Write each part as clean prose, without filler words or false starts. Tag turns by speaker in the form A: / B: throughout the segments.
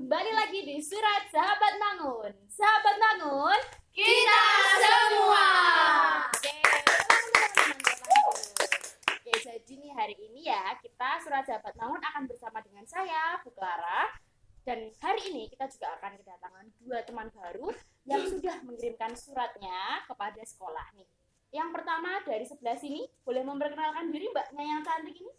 A: Kembali lagi di Surat Sahabat Mangun. Sahabat Mangun,
B: Kita semua.
A: Oke, teman-teman. Oke, jadi nih hari ini ya kita Surat Sahabat Mangun akan bersama dengan saya, Bu Clara. Dan hari ini kita juga akan kedatangan dua teman baru yang sudah mengirimkan suratnya kepada sekolah nih. Yang pertama dari sebelah sini, boleh memperkenalkan diri mbaknya yang cantik ini?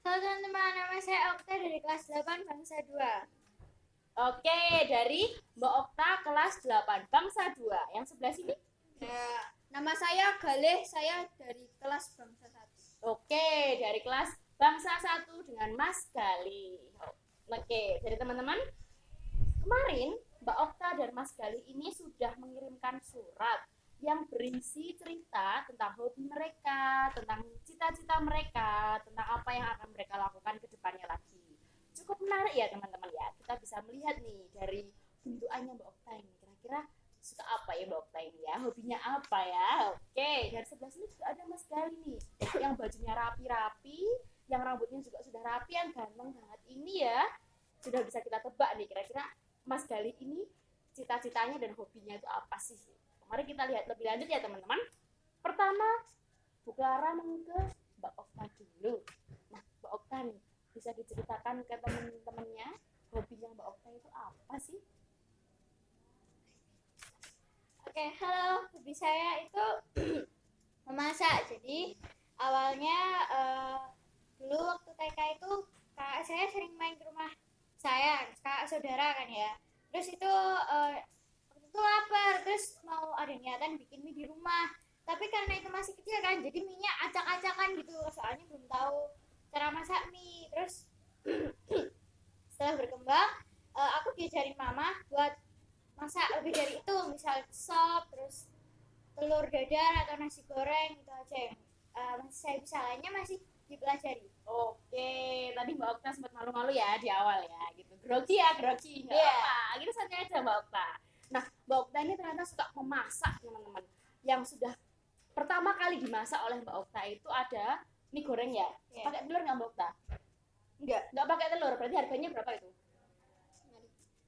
B: Halo teman-teman, nama saya Okta dari kelas 8 Bangsa 2.
A: Oke, dari Mbak Okta kelas 8 Bangsa 2. Yang sebelah sini?
B: Nama saya Galih, saya dari kelas Bangsa 1.
A: Oke, dari kelas Bangsa 1 dengan Mas Gali. Oke, jadi teman-teman, kemarin Mbak Okta dan Mas Gali ini sudah mengirimkan surat yang berisi cerita tentang hobi mereka, tentang cita-cita mereka, tentang apa yang akan mereka lakukan ke depannya lagi. Cukup menarik ya teman-teman ya. Kita bisa melihat nih dari bentukannya Mbak Okta ini. Kira-kira suka apa ya Mbak Okta ini ya? Hobinya apa ya? Oke, dari sebelah sini juga ada Mas Gali nih. Yang bajunya rapi-rapi, yang rambutnya juga sudah rapi, yang ganteng banget ini ya. Sudah bisa kita tebak nih kira-kira Mas Gali ini cita-citanya dan hobinya itu apa sih? Mari kita lihat lebih lanjut ya teman-teman. Pertama, Bu Clara mau ke Mbak Okta dulu. Nah, Mbak Okta nih, bisa diceritakan ke teman-temannya hobinya Mbak Okta itu apa sih?
B: Oke, halo, hobi saya itu memasak. Jadi awalnya dulu waktu TK itu kakak saya sering main ke rumah saya, kakak saudara kan ya. Terus itu waktu itu lapar, terus mau ada niatan bikin mie di rumah. Tapi karena itu masih kecil kan, jadi mie-nya acak-acakan gitu. Soalnya belum tahu cara masak mie. Terus setelah berkembang, aku diajarin mama buat masak lebih dari itu, misal sop, terus telur dadar atau nasi goreng, itu aja yang masih saya bisa, lainnya masih dipelajari.
A: Oke, tadi Mbak Okta sempat malu-malu ya di awal ya, gitu. Grogi ya, grogi. Nggak
B: Iya.
A: apa, gitu santai aja Mbak Okta. Nah, Mbak Okta ini ternyata suka memasak teman-teman. Yang sudah pertama kali dimasak oleh Mbak Okta itu ada mie goreng ya.
B: Iya.
A: Pakai telur nggak Mbak Okta?
B: Enggak.
A: Nggak pakai telur, berarti harganya berapa itu?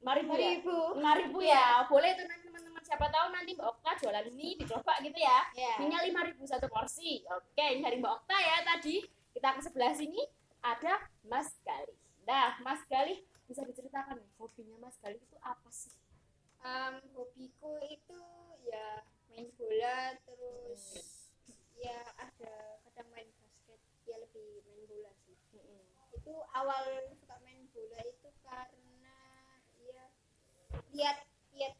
A: 5.000 ya?
B: 5.000.
A: 5.000 ya. Boleh tuh nanti teman-teman, siapa tahu nanti Mbak Okta jualan mie dicoba gitu ya.
B: Iya.
A: Mie-nya 5.000 satu porsi. Oke, ini dari Mbak Okta ya tadi. Kita ke sebelah sini ada Mas Gali. Nah, Mas Gali bisa diceritakan nih, hobinya Mas Gali itu apa sih?
B: Hobiku itu ya main bola, terus ya ada kadang main basket, ya lebih main bola sih. Itu awal suka main bola itu karena ya lihat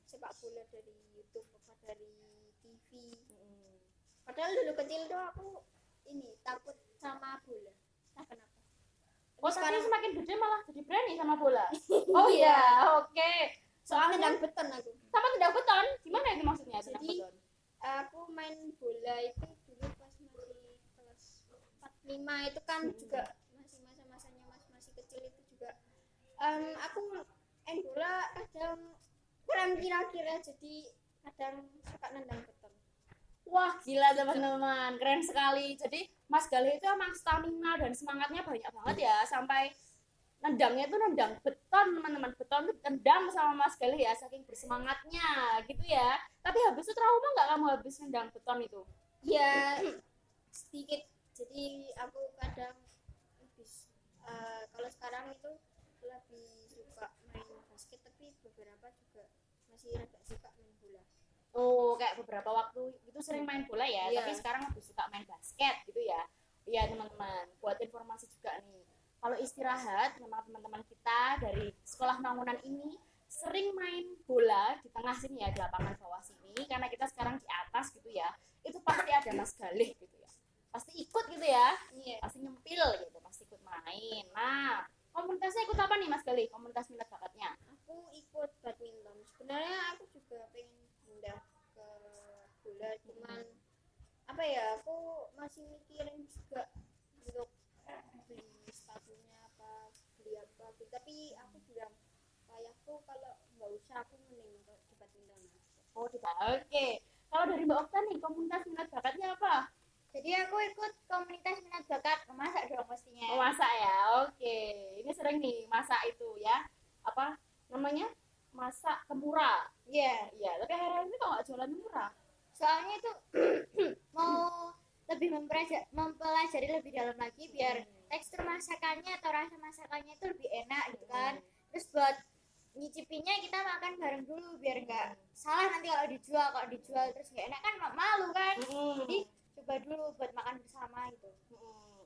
B: sepak bola dari YouTube apa dari TV. Padahal dulu kecil tuh aku ini takut sama bola. Nah, kenapa?
A: Oh, tapi
B: sekarang
A: semakin gede malah jadi berani sama bola. Oh iya, oke.
B: soalnya
A: Soalnya
B: tendang beton aku.
A: sama tendang beton. Gimana itu maksudnya tendang
B: Jadi,
A: beton?
B: Aku main bola itu dulu pas masih kelas 4-5 itu kan juga masih masa-masanya masih kecil itu juga aku main bola kadang kurang kira-kira, jadi kadang suka nendang beton.
A: Wah, gila teman-teman, keren sekali. Jadi Mas Gali itu emang stamina dan semangatnya banyak banget ya, sampai nendangnya itu nendang beton teman-teman. Beton itu tendang sama Mas Gali ya, saking bersemangatnya gitu ya. Tapi habis itu trauma nggak kamu habis nendang beton itu?
B: Ya sedikit, jadi aku kadang habis kalau sekarang itu lebih suka main basket, tapi beberapa juga masih agak suka main bola.
A: Oh, kayak beberapa waktu itu sering main bola ya,
B: Iya.
A: tapi sekarang lebih suka main basket gitu ya. Iya teman-teman, buat informasi juga nih. Kalau istirahat sama teman-teman kita dari sekolah bangunan ini sering main bola di tengah sini ya, di lapangan bawah sini, karena kita sekarang di atas gitu ya. Itu pasti ada Mas Galih gitu ya. Pasti ikut gitu ya.
B: Iya.
A: Pasti nyempil gitu, pasti ikut main. Nah, komunitasnya ikut apa nih Mas Galih? Komunitas minat bakatnya?
B: Aku ikut badminton. Sebenarnya aku juga pengen pindah ke bola, cuman apa ya, aku masih mikirin juga untuk beli sepatunya apa, beli apa gitu. Tapi aku bilang ayahku kalau nggak usah, aku mending di badminton aja.
A: Oh, oke. Kalau dari Mbak Okta nih, komunitas minat bakatnya apa?
B: Jadi aku ikut komunitas minat bakat memasak dong pastinya.
A: Oh, masak ya, oke. Ini sering nih masak itu ya. Apa namanya? Masak tempura.
B: Iya.
A: Iya, tapi akhir-akhir ini kok nggak jualan tempura?
B: Soalnya itu mau lebih mempelajari lebih dalam lagi biar tekstur masakannya atau rasa masakannya itu lebih enak gitu kan. Terus buat nyicipinnya kita makan bareng dulu biar nggak salah nanti kalau dijual terus nggak enak kan malu kan. Jadi coba dulu buat makan bersama gitu.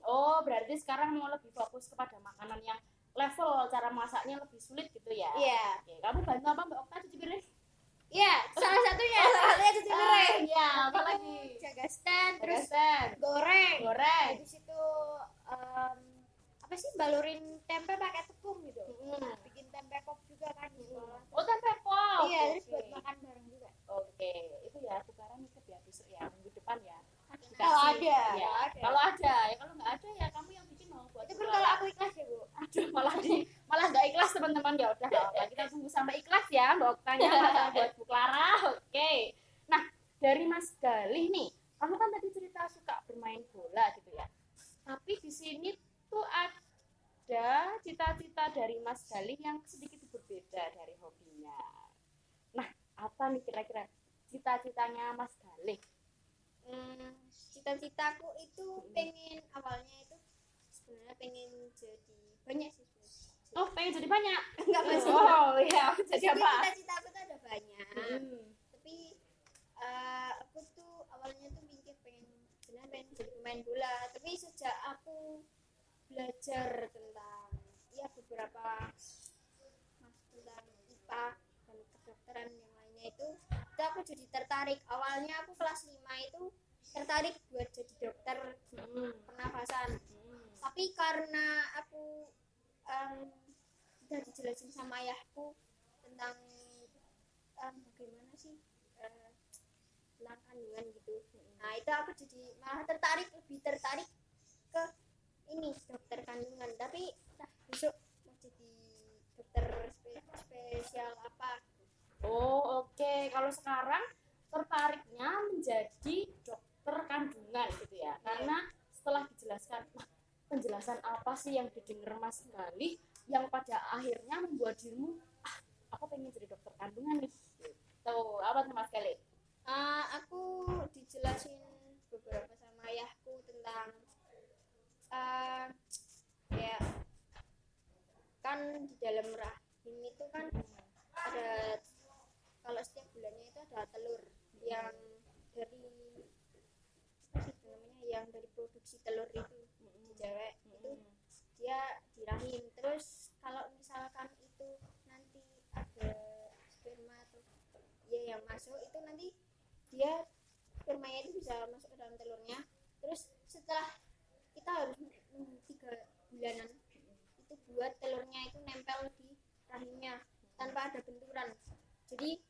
A: Oh, berarti sekarang mau lebih fokus kepada makanan yang level cara masaknya lebih sulit gitu ya?
B: Iya.
A: Oke, kamu bantu apa Mbak Okta cuci piring?
B: Iya, salah satunya.
A: Cuci piring. Iya, apa
B: Itu
A: lagi?
B: jaga stand, terus
A: Stand.
B: goreng.
A: Goreng.
B: Habis itu apa sih balurin tempe pakai tepung gitu. Nah, bikin tempe pop juga kan di sekolah.
A: Oh, tempe pop.
B: Iya, terus
A: Oke.
B: buat makan bareng juga.
A: Oke, itu ya tukaran ikut ya besok ya minggu depan ya.
B: Kalau ada,
A: Ya.
B: kalau ada.
A: Kalau ada, ya kalau nggak ada ya kamu yang bikin mau buat.
B: Itu pun kalau aku ikhlas ya, Bu.
A: Aduh, malah nggak ikhlas teman-teman, ya udah nggak apa, kita tunggu sampai ikhlas ya Mbak Oktanya masalah buat Bu Clara. Oke. Nah, dari Mas Galih nih, kamu kan tadi cerita suka bermain bola gitu ya. Tapi di sini tuh ada cita-cita dari Mas Galih yang sedikit berbeda dari hobinya. Nah, apa nih kira-kira cita-citanya Mas Galih?
B: Cita-citaku itu pengen awalnya itu sebenarnya pengen jadi banyak sih sebenarnya.
A: Oh, pengen jadi banyak?
B: Enggak masih.
A: Oh, iya. Jadi apa?
B: Cita-cita aku tuh ada banyak. Tapi aku tuh awalnya tuh mikir sebenarnya pengen jadi pemain bola. Tapi sejak aku belajar tentang beberapa tentang IPA dan kedokteran yang lainnya itu aku jadi tertarik. Awalnya aku kelas 5 itu tertarik buat jadi dokter pernafasan. Tapi karena aku udah dijelasin sama ayahku tentang bagaimana sih tentang kandungan gitu. Nah itu aku jadi malah lebih tertarik ke ini dokter kandungan. Tapi besok mau jadi dokter spesial apa?
A: Oh, oke. Kalau sekarang tertariknya menjadi dokter kandungan gitu ya. Karena setelah dijelaskan, penjelasan apa sih yang didengar Mas Galih yang pada akhirnya membuat dirimu, aku pengen jadi dokter kandungan nih. Gitu. Apa tuh Mas Galih?
B: Aku dijelasin beberapa sama ayahku tentang ya kan di dalam rahim itu kan ada, kalau setiap bulannya itu ada telur yang dari apa sih namanya, yang dari produksi telur itu di cewek itu dia di rahim. Terus kalau misalkan itu nanti ada sperma atau ya yang masuk itu nanti dia spermanya itu bisa masuk ke dalam telurnya. Terus setelah kita harus 3 bulanan itu buat telurnya itu nempel di rahimnya tanpa ada benturan. Jadi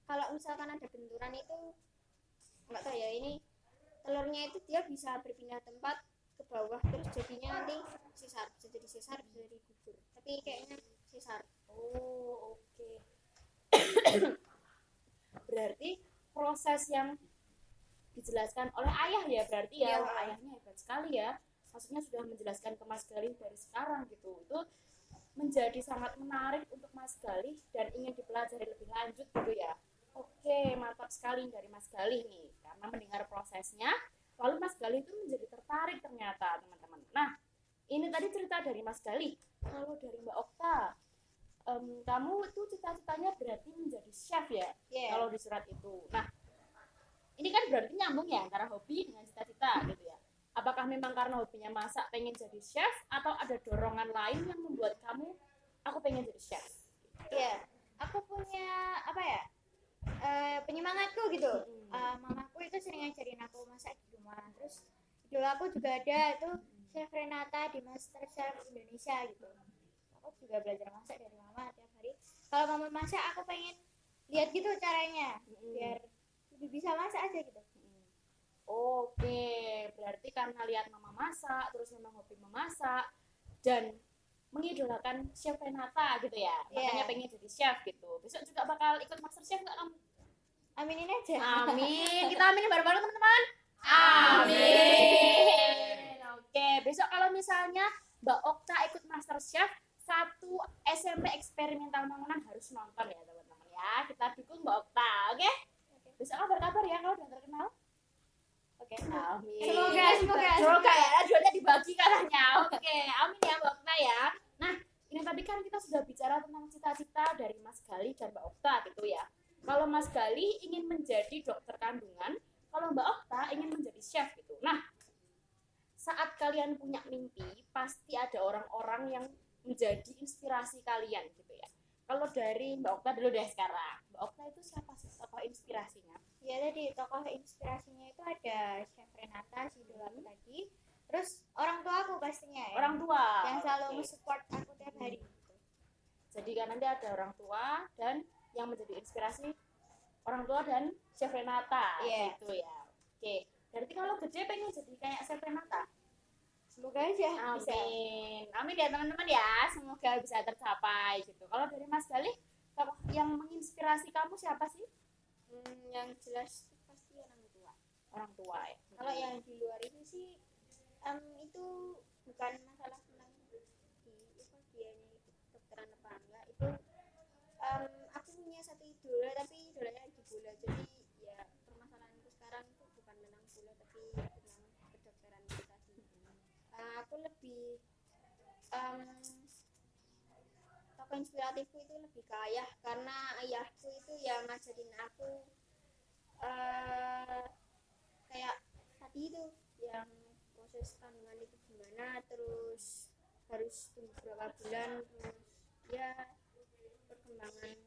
B: kalau misalkan ada benturan itu nggak tahu ya, ini telurnya itu dia bisa berpindah tempat ke bawah, terus jadinya nanti sesar, bisa jadi sesar, bisa jadi gugur, tapi kayaknya sesar.
A: Oh, oke. Berarti proses yang dijelaskan oleh ayah ya, berarti ya,
B: Ya,
A: ayahnya hebat sekali ya. Maksudnya sudah menjelaskan ke Mas Galih dari sekarang gitu. Itu menjadi sangat menarik untuk Mas Galih dan ingin dipelajari lebih lanjut gitu ya. Oke, mantap sekali dari Mas Galih nih. Karena mendengar prosesnya, lalu Mas Galih itu menjadi tertarik ternyata teman-teman. Nah, ini tadi cerita dari Mas Galih. Kalau dari Mbak Okta, kamu itu cita-citanya berarti menjadi chef ya?
B: Yeah.
A: Kalau di surat itu. Nah, ini kan berarti nyambung ya antara hobi dengan cita-cita gitu ya. Apakah memang karena hobinya masak pengen jadi chef atau ada dorongan lain yang membuat kamu aku pengen jadi chef?
B: Iya, aku punya apa ya, penyemangatku gitu. Mamaku itu sering ngajarin aku masak di rumah. Terus idola aku juga ada itu Chef Renata di MasterChef Indonesia gitu. Aku juga belajar masak dari mama tiap hari. Kalau mama masak aku pengen lihat gitu caranya biar lebih bisa masak aja gitu.
A: Oke, berarti karena lihat mama masak, terus memang hobi memasak dan mengidolakan Chef Renata gitu ya, makanya pengen jadi chef gitu. Besok juga bakal ikut MasterChef nggak kamu?
B: Aminin aja.
A: Amin, kita aminin bareng-bareng teman-teman. Amin. Oke, besok kalau misalnya Mbak Okta ikut MasterChef, satu SMP eksperimental Mangunan harus nonton ya teman-teman ya. Kita dukung Mbak Okta, oke? Besok kabar-kabar ya kalau udah terkenal. Oke, amin. Semoga ya, jualnya dibagi katanya. Oke, amin ya Mbak Okta ya. Nah, ini tadi kan kita sudah bicara tentang cita-cita dari Mas Gali dan Mbak Okta gitu ya. Kalau Mas Gali ingin menjadi dokter kandungan, kalau Mbak Okta ingin menjadi chef gitu. Nah, saat kalian punya mimpi, pasti ada orang-orang yang menjadi inspirasi kalian gitu ya. Kalau dari Mbak Okta dulu deh sekarang. Mbak Okta itu siapa sih tokoh inspirasinya?
B: Ya tadi tokoh inspirasinya itu ada Chef Renata, si idola aku tadi. Terus orang tua aku pastinya ya.
A: Orang tua.
B: Yang selalu mensupport aku tiap hari.
A: Jadi kan nanti ada orang tua dan yang menjadi inspirasi orang tua dan Chef Renata gitu ya. Oke. Berarti kalau gede pengen jadi kayak Chef Renata?
B: Semoga aja bisa.
A: Amin. Amin ya teman-teman ya. Semoga bisa tercapai gitu. Kalau dari Mas Galih, yang menginspirasi kamu siapa sih?
B: Yang jelas pasti orang tua.
A: Orang tua ya.
B: Kalau yang di luar itu sih itu bukan masalah tentang dianya dokteran apa enggak. Itu aku punya satu idola tapi idolanya di bola. Jadi ya permasalahanku sekarang itu bukan tentang bola tapi tentang kedokteran itu tadi. Aku lebih tokoh inspiratifku itu lebih ke ayah, karena ayahku itu yang ngajarin aku kayak tadi itu yang proses kandungan itu gimana, terus harus tunggu berapa bulan, terus ya perkembangan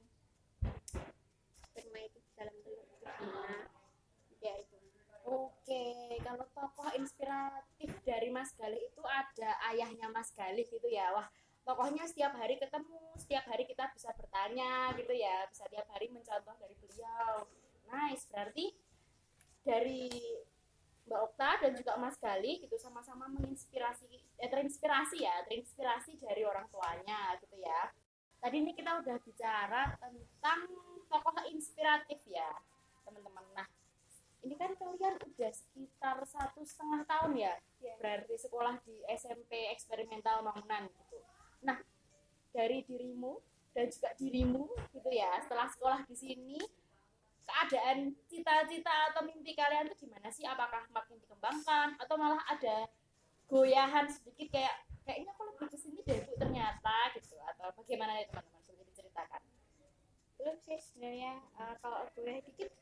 B: sperma itu di dalam telur itu gimana ya itu.
A: Oke, kalau tokoh inspiratif dari Mas Galih itu ada ayahnya Mas Galih gitu ya. Wah, tokohnya setiap hari ketemu, setiap hari kita bisa bertanya gitu ya, bisa tiap hari mencontoh dari beliau. Nice, berarti dari Mbak Okta dan juga Mas Galih gitu sama-sama terinspirasi dari orang tuanya gitu ya. Tadi ini kita udah bicara tentang tokoh inspiratif ya teman-teman. Nah, ini kan kalian udah sekitar 1,5 tahun ya, berarti sekolah di SMP eksperimental Mangunan gitu. Nah, dari dirimu dan juga dirimu gitu ya, setelah sekolah di sini, keadaan cita-cita atau mimpi kalian itu gimana sih? Apakah makin dikembangkan atau malah ada goyahan sedikit kayaknya aku lebih kesini deh Bu ternyata gitu, atau bagaimana ya teman-teman, boleh diceritakan?
B: Belum sih sebenarnya. Kalau gue dikit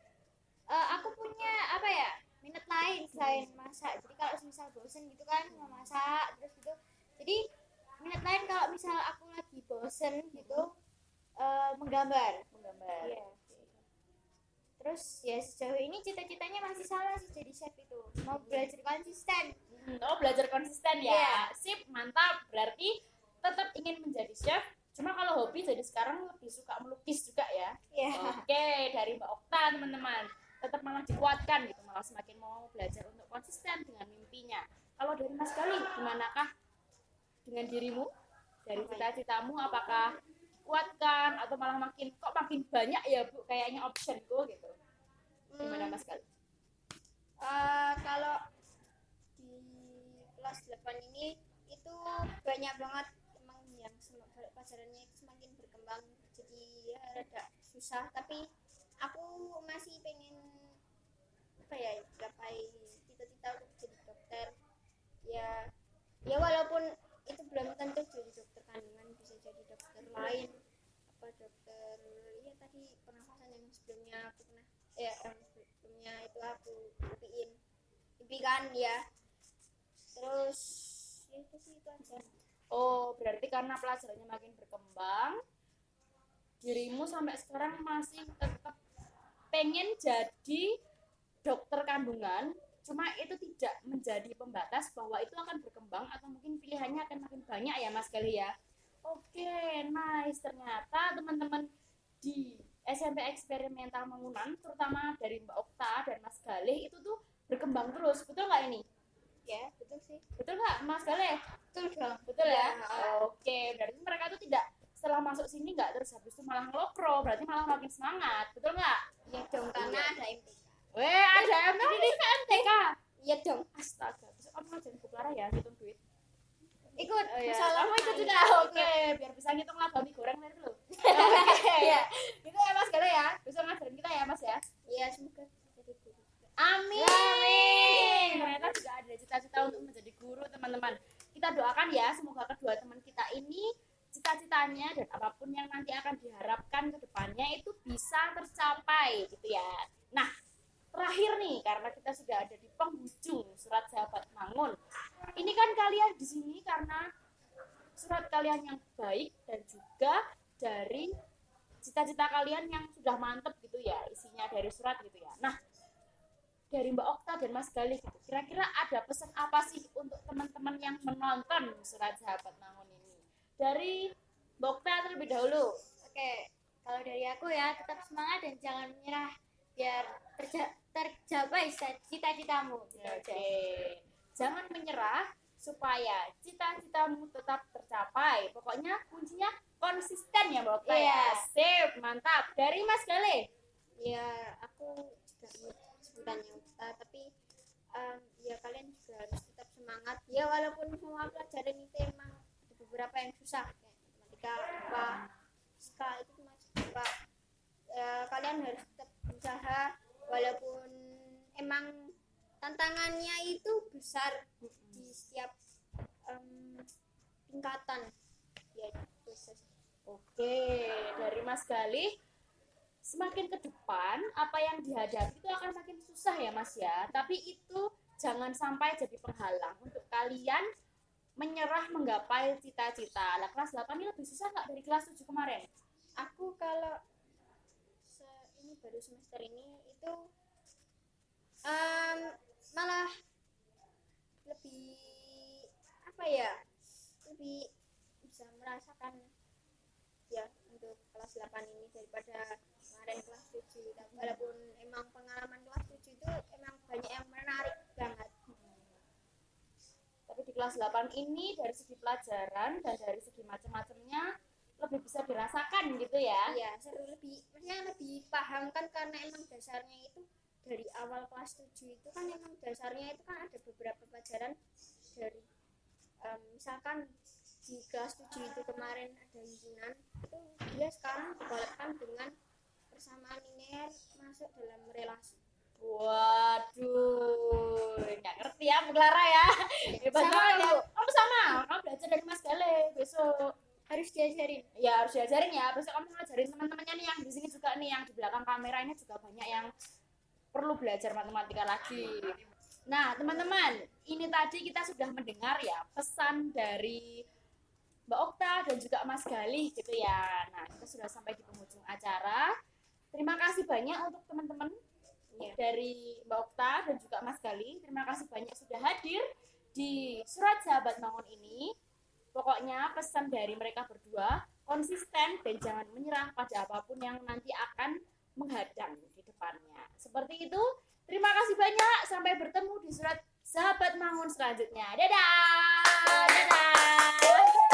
B: aku punya apa ya, minat lain selain masak. Jadi kalau misal bosen gitu kan mau masak terus gitu, jadi minat lain kalau misal aku lagi bosen gitu menggambar. Iya. Terus ya sejauh ini cita-citanya masih sama sih, jadi chef itu mau belajar konsisten.
A: Belajar konsisten ya. Sip, mantap. Berarti tetap ingin menjadi chef, cuma kalau hobi jadi sekarang lebih suka melukis juga ya. Oke, dari Mbak Okta teman-teman, tetap malah dikuatkan gitu, malah semakin mau belajar untuk konsisten dengan mimpinya. Kalau dari Mas Galih, gimanakah dengan dirimu? Dari cita-citamu, apakah dikuatkan atau malah makin banyak ya Bu kayaknya optionku gitu? Gimana Mas Galih?
B: Kalau di kelas 8 ini itu banyak banget emang yang pelajarannya itu semakin berkembang, jadi ya rada susah, tapi aku masih pengen apa ya, capai cita-cita untuk jadi dokter ya. Ya walaupun itu belum tentu jadi dokter kandungan, bisa jadi dokter lain, apa dokter ya tadi pernafasan yang sebelumnya aku pernah yang sebelumnya itu aku impikan ya. Terus ya itu sih, itu aja.
A: Oh, berarti karena pelajarannya makin berkembang, dirimu sampai sekarang masih tetap pengen jadi dokter kandungan, cuma itu tidak menjadi pembatas bahwa itu akan berkembang atau mungkin pilihannya akan makin banyak ya Mas Galih ya. Oke, nice. Ternyata teman-teman di SMP eksperimental Mangunan, terutama dari Mbak Okta dan Mas Galih itu tuh berkembang terus, betul nggak ini?
B: Ya, betul sih.
A: Betul nggak Mas Galih?
B: Betul dong.
A: Betul ya? Oke, berarti mereka tuh tidak setelah masuk sini nggak terus habis itu malah ngelokro, berarti malah makin semangat, betul nggak?
B: Ya dong, karena ada MTK.
A: Ada ini kan MTK.
B: Iya dong.
A: Astaga, besok kamu ngajarin Bu Clara ya hitung duit.
B: Ikut.
A: Oh, iya.
B: Masalah
A: Kamu ikut juga. Oke, biar bisa ngitung laba mie goreng dari dulu. Oke.
B: Iya.
A: Gitu ya Mas Gale ya. Besok ngajarin kita ya Mas ya.
B: Iya, semoga jadi guru.
A: Amin.
B: Amin.
A: Ternyata juga ada cita-cita untuk menjadi guru, teman-teman. Kita doakan ya, semoga kedua teman kita ini cita-citanya dan apapun yang nanti akan diharapkan ke depannya itu bisa tercapai gitu ya. Nah, terakhir nih, karena kita sudah ada di penghujung surat sahabat Mangun. Ini kan kalian di sini karena surat kalian yang baik dan juga dari cita-cita kalian yang sudah mantep gitu ya, isinya dari surat gitu ya. Nah, dari Mbak Okta dan Mas Galih gitu, kira-kira ada pesan apa sih untuk teman-teman yang menonton surat sahabat Mangun ini? Dari Mbak Okta terlebih dahulu.
B: Oke, kalau dari aku ya, tetap semangat dan jangan menyerah biar tercapai cita-citamu.
A: Oke. Jangan menyerah supaya cita-citamu tetap tercapai. Pokoknya kuncinya konsisten ya Mbak Okta ya.
B: Iya.
A: Sip, mantap. Dari Mas Galih.
B: Ya, aku juga sebutannya tapi ya kalian juga harus tetap semangat ya, walaupun semua pelajaran itu emang ada beberapa yang susah kayak matematika, IPA, FISIKA itu masih IPA. Kalian harus tetap berusaha walaupun emang tantangannya itu besar di setiap tingkatan ya.
A: Oke, dari Mas Galih, semakin ke depan apa yang dihadapi itu akan makin susah ya Mas ya. Tapi itu jangan sampai jadi penghalang untuk kalian menyerah menggapai cita-cita. Lah kelas 8 ini lebih susah nggak dari kelas 7 kemarin?
B: Aku kalau ini baru semester ini itu malah lebih apa ya, lebih bisa merasakan ya untuk kelas 8 ini daripada kemarin kelas 7. Walaupun emang pengalaman kelas 7 itu emang banyak yang menarik banget.
A: Tapi di kelas 8 ini dari segi pelajaran dan dari segi macam-macamnya lebih bisa dirasakan gitu ya.
B: Iya, seru, maksudnya lebih paham kan, karena emang dasarnya itu dari awal kelas 7 itu kan emang dasarnya itu kan ada beberapa pelajaran dari misalkan di kelas 7 itu kemarin ada himpunan, itu dia sekarang dibalikkan dengan persamaan linear masuk dalam relasi.
A: Waduh, nggak ngerti ya Bu Clara ya. Hebat banget ya. Kamu sama, kamu belajar dari Mas Galih. Besok
B: Harus diajarin.
A: ya harus diajarin ya. Besok kamu ngajarin teman-temannya nih yang di sini juga nih, yang di belakang kamera ini juga banyak yang perlu belajar matematika lagi. Nah, teman-teman, ini tadi kita sudah mendengar ya pesan dari Mbak Okta dan juga Mas Galih gitu ya. Nah, kita sudah sampai di penghujung acara. Terima kasih banyak untuk teman-teman dari Mbak Okta dan juga Mas Galih. Terima kasih banyak sudah hadir di Surat Sahabat Mangun ini. Pokoknya pesan dari mereka berdua, konsisten dan jangan menyerah pada apapun yang nanti akan menghadang di depannya. Seperti itu. Terima kasih banyak. Sampai bertemu di Surat Sahabat Mangun selanjutnya. Dadah.
B: Dadah.